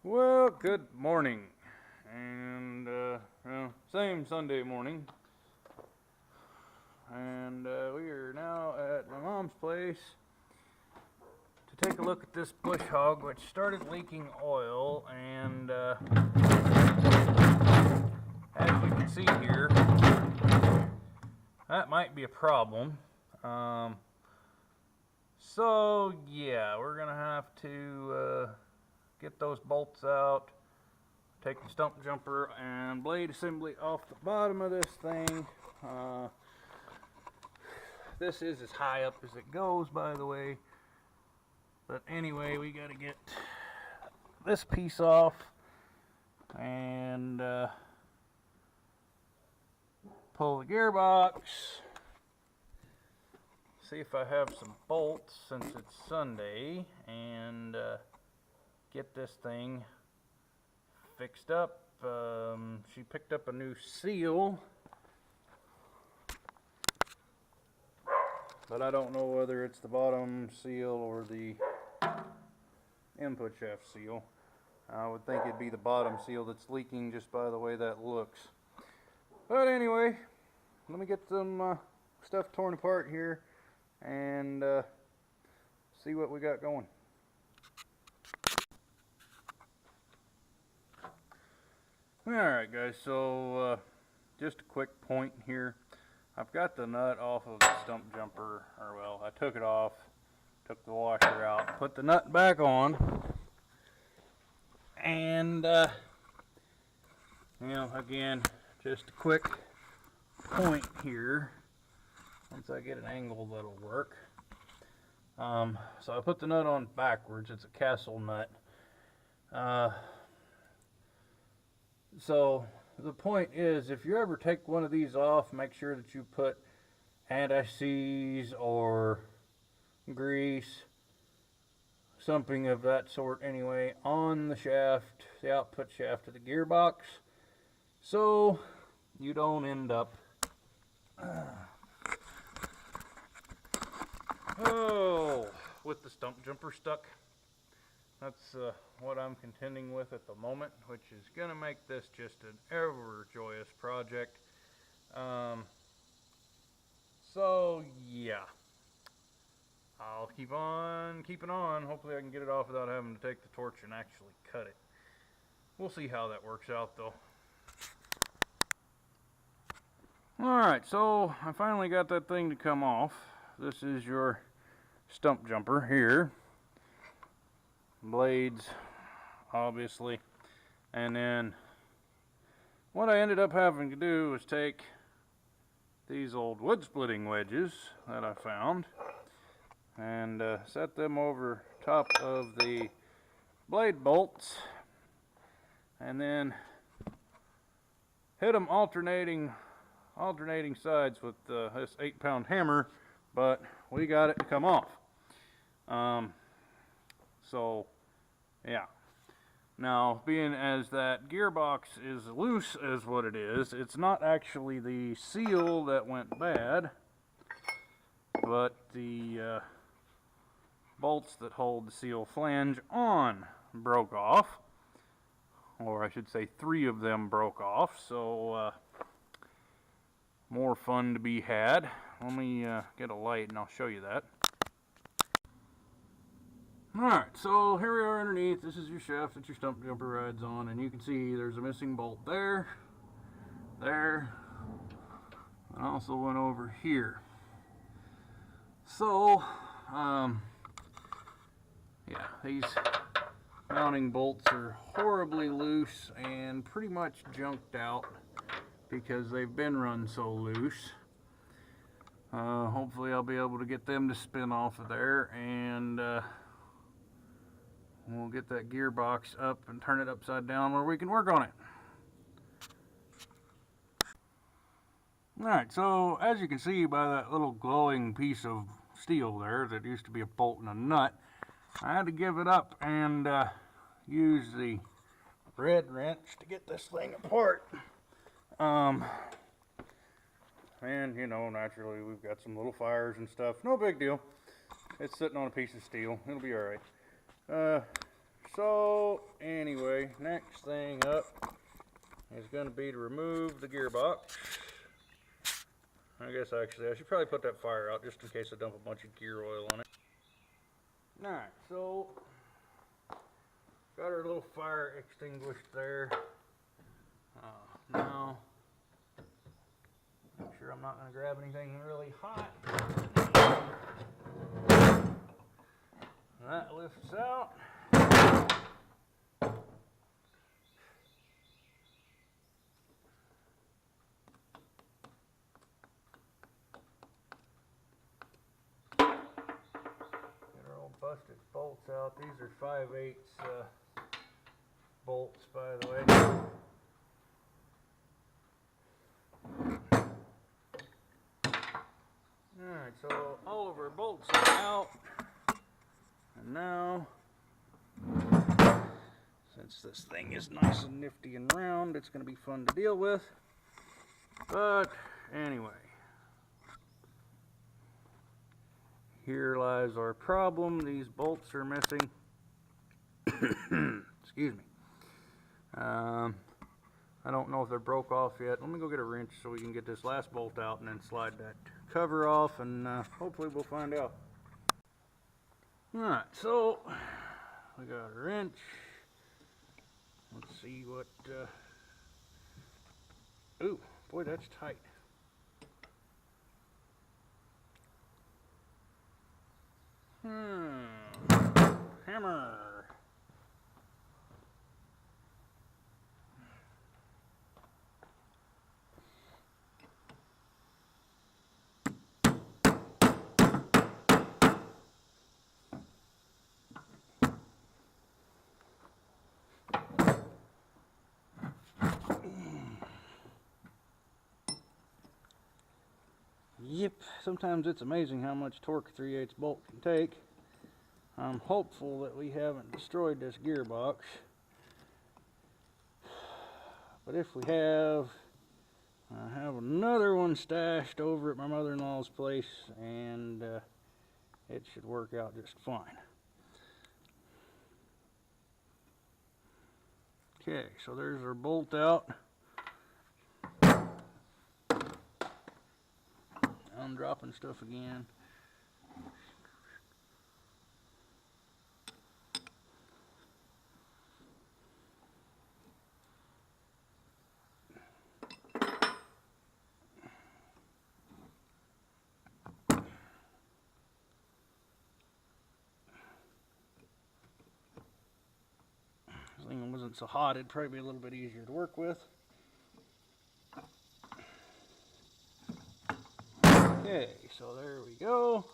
Well, good morning, and same Sunday morning, and we are now at my mom's place to take a look at this bush hog, which started leaking oil, and as we can see here, that might be a problem. So yeah, we're gonna have to get those bolts out, take the stump jumper and blade assembly off the bottom of this thing. This is as high up as it goes, by the way, but anyway, we got to get this piece off and pull the gearbox, see if I have some bolts since it's Sunday, and get this thing fixed up. She picked up a new seal, but I don't know whether it's the bottom seal or the input shaft seal. I would think it'd be the bottom seal that's leaking just by the way that looks. But anyway, let me get some stuff torn apart here and see what we got going. Alright guys, so just a quick point here. I've got the nut off of the stump jumper, or well, I took it off, took the washer out, put the nut back on, and again, just a quick point here. Once I get an angle that'll work. So I put the nut on backwards. It's a Castle nut. So the point is, if you ever take one of these off, make sure that you put anti-seize or grease, something of that sort anyway, on the shaft, the output shaft of the gearbox, so you don't end up with the stump jumper stuck. That's what I'm contending with at the moment, which is going to make this just an ever joyous project. So yeah, I'll keep on keeping on. Hopefully I can get it off without having to take the torch and actually cut it. We'll see how that works out though. Alright, so I finally got that thing to come off. This is your stump jumper here. Blades, obviously. And then what I ended up having to do was take these old wood splitting wedges that I found and set them over top of the blade bolts, and then hit them alternating sides with this 8-pound hammer, but we got it to come off. So yeah, now being as that gearbox is loose as what it is, it's not actually the seal that went bad, but the bolts that hold the seal flange on broke off, or I should say 3 of them broke off. So more fun to be had. Let me get a light and I'll show you that. Alright, so here we are underneath. This is your shaft that your stump jumper rides on, and you can see there's a missing bolt there, and also one over here. So, yeah, these mounting bolts are horribly loose and pretty much junked out because they've been run so loose. Hopefully I'll be able to get them to spin off of there, and we'll get that gearbox up and turn it upside down where we can work on it. Alright, so as you can see by that little glowing piece of steel there that used to be a bolt and a nut, I had to give it up and use the red wrench to get this thing apart. And you know, naturally we've got some little fires and stuff. No big deal. It's sitting on a piece of steel. It'll be alright. So anyway, next thing up is going to be to remove the gearbox. I guess actually I should probably put that fire out just in case I dump a bunch of gear oil on it. Alright, so got our little fire extinguished there. Now, make sure I'm not going to grab anything really hot. That lifts out. Busted bolts out. These are 5/8 bolts, by the way. Alright, so all of our bolts are out. And now, since this thing is nice and nifty and round, it's going to be fun to deal with. But anyway, here lies our problem. These bolts are missing. Excuse me. I don't know if they're broke off yet. Let me go get a wrench so we can get this last bolt out and then slide that cover off, and hopefully we'll find out. Alright, so we got a wrench. Let's see what... Ooh, boy, that's tight. Hammer. Yep, sometimes it's amazing how much torque a 3/8 bolt can take. I'm hopeful that we haven't destroyed this gearbox, but if we have, I have another one stashed over at my mother-in-law's place, and it should work out just fine. Okay, so there's our bolt out. I'm dropping stuff again. This thing wasn't so hot, it'd probably be a little bit easier to work with. Okay, so there we go.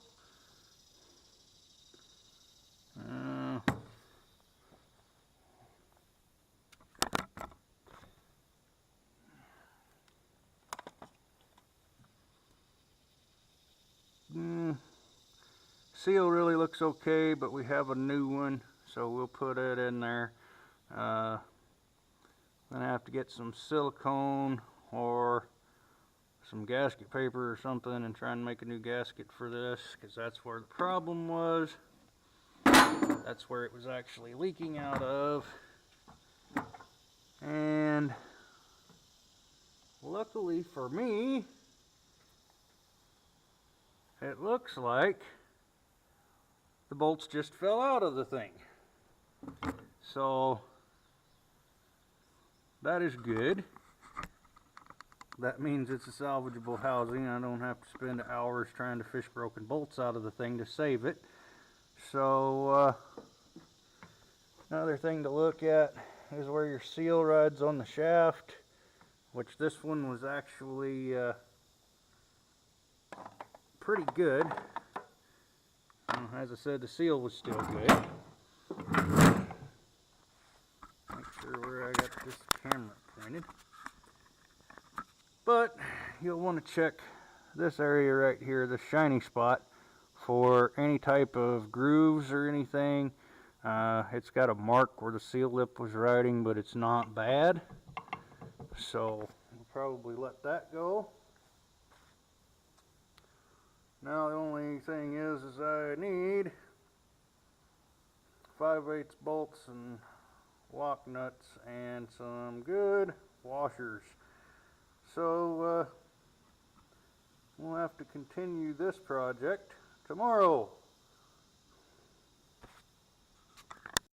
Seal really looks okay, but we have a new one, so we'll put it in there. Gonna have to get some silicone or some gasket paper or something and try and make a new gasket for this, because that's where the problem was. That's where it was actually leaking out of. And luckily for me, it looks like the bolts just fell out of the thing. So that is good. That means it's a salvageable housing. I don't have to spend hours trying to fish broken bolts out of the thing to save it. So another thing to look at is where your seal rides on the shaft, which this one was actually pretty good. As I said, the seal was still good. Make sure where I got this camera pointed. But you'll want to check this area right here, the shiny spot, for any type of grooves or anything. It's got a mark where the seal lip was riding, but it's not bad. So we'll probably let that go. Now the only thing is I need 5/8 bolts and lock nuts and some good washers. So we'll have to continue this project tomorrow.